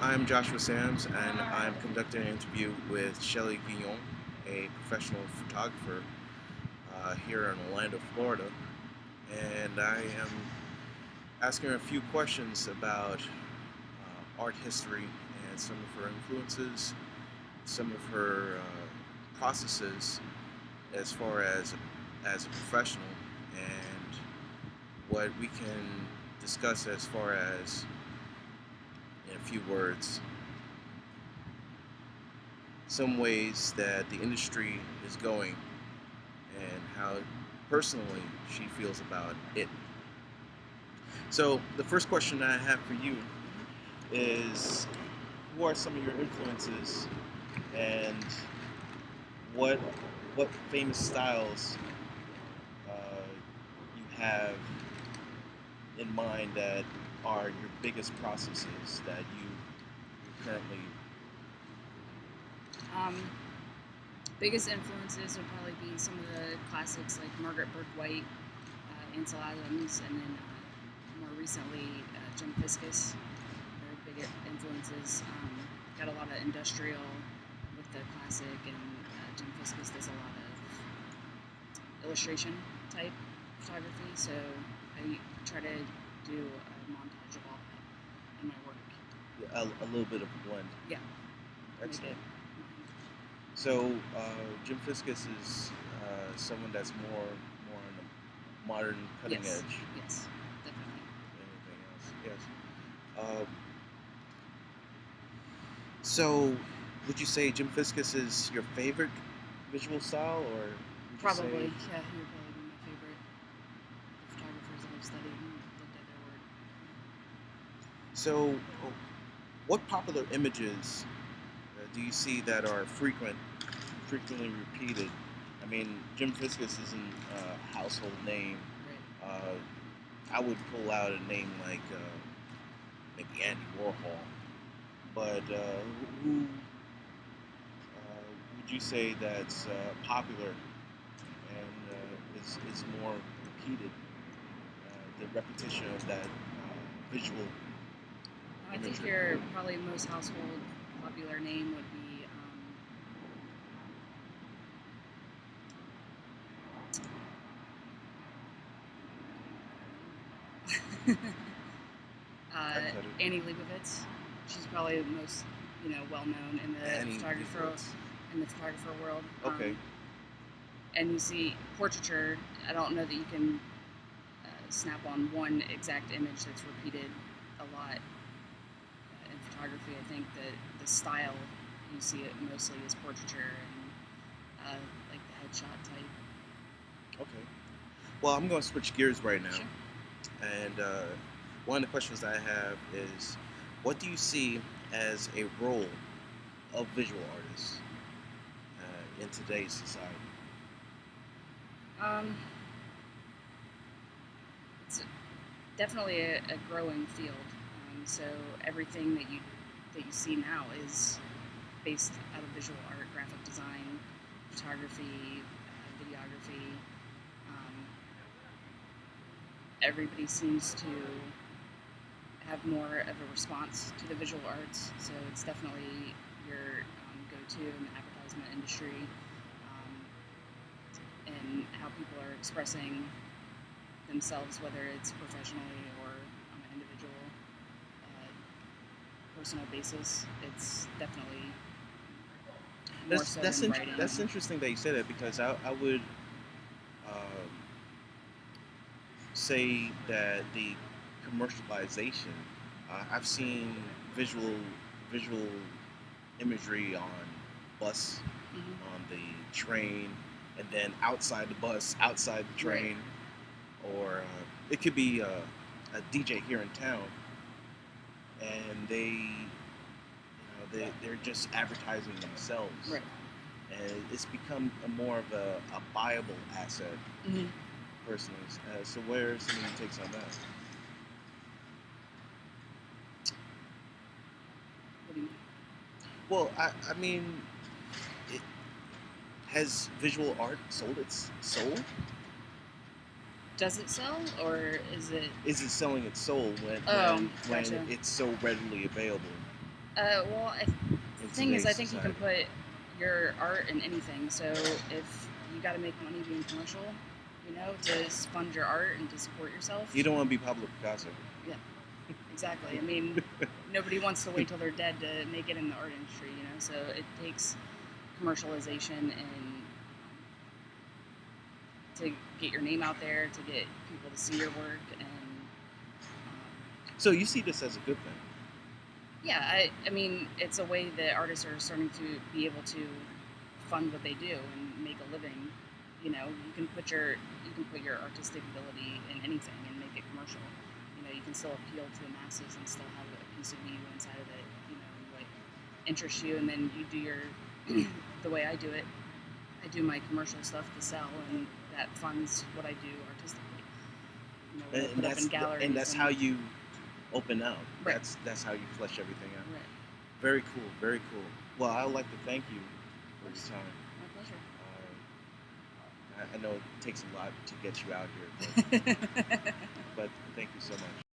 I'm Joshua Sams, and I'm conducting an interview with Shelly Guillon, a professional photographer here in Orlando, Florida. And I am asking her a few questions about art history and some of her influences, some of her processes as far as a professional, and what we can discuss as far as, in a few words, some ways that the industry is going and how personally she feels about it. So, the first question I have for you is, who are some of your influences, and what what famous styles uh, you have in mind that are your biggest processes that you currently. Um, Biggest influences would probably be some of the classics like Margaret Burke White, Ansel Adams, and then more recently Jim Fiskus. They're big influences. Got a lot of industrial with the classic, and Jim Fiskus does a lot of illustration type photography. So I try to do a montage of all that in my work. A little bit of a blend. Yeah, make it Excellent. mine. So Jim Fiskus is someone that's more on the modern cutting Yes, edge yes, definitely. than anything else. Yes. So would you say Jim Fiskus is your favorite visual style, or would you Probably, say yeah, he would probably be my favorite photographers that I've studied and looked at their work. so? What popular images do you see that are frequently repeated? I mean, Jim Fiskus isn't a household name. Right. Uh, I would pull out a name like maybe Andy Warhol, but who would you say that's popular and is more repeated? The repetition of that visual I think imagery. your probably most household popular name would be I cut it. Annie Leibovitz. She's probably the most well known in the Annie photographer Leibovitz. world. Okay. And you see portraiture. I don't know that you can snap on one exact image that's repeated a lot in photography. I think that the style you see it mostly is portraiture and like the headshot type. Okay. Well, I'm going to switch gears right now. Sure. And one of the questions I have is, what do you see as a role of visual artists in today's society? Um, it's definitely a growing field. So everything that you see now is based out of visual art, graphic design, photography, videography. Um, Everybody seems to have more of a response to the visual arts, so it's definitely your go-to in the advertisement industry, and how people are expressing themselves, whether it's professionally or on an individual, uh, personal basis. It's definitely more so than writing. That's interesting that you say that, because I would um, say that the commercialization. I've seen visual imagery on bus, Mm-hmm. on the train, and then outside the bus, outside the Right. train, or it could be a DJ here in town, and they're just advertising themselves, Right. and it's become more of a buyable asset Mm-hmm. personally. So where are some of your takes on that? What do you mean? Well, I mean, it, has visual art sold its soul? Does it sell, or is it? Is it selling its soul Oh, when gotcha. it's so readily available? Well, the in thing is, I today's think you can society? put your art in anything. So if you got to make money being commercial, to fund your art and to support yourself. You don't want to be Pablo Picasso. Yeah, exactly. I mean, nobody wants to wait till they're dead to make it in the art industry, So it takes commercialization and to get your name out there, to get people to see your work, and So you see this as a good thing? yeah, I mean, it's a way that artists are starting to be able to fund what they do and make a living. You can put your artistic ability in anything and make it commercial. You can still appeal to the masses and still have a piece of you inside of it. What interests you, and then you do your the way I do it. I do my commercial stuff to sell, and that funds what I do artistically. What I And put up in galleries. and that's how you open out. Right. That's how you flesh everything out. Right. Very cool. Very cool. Well, I'd like to thank you for your time. My pleasure. I know it takes a lot to get you out here, but thank you so much.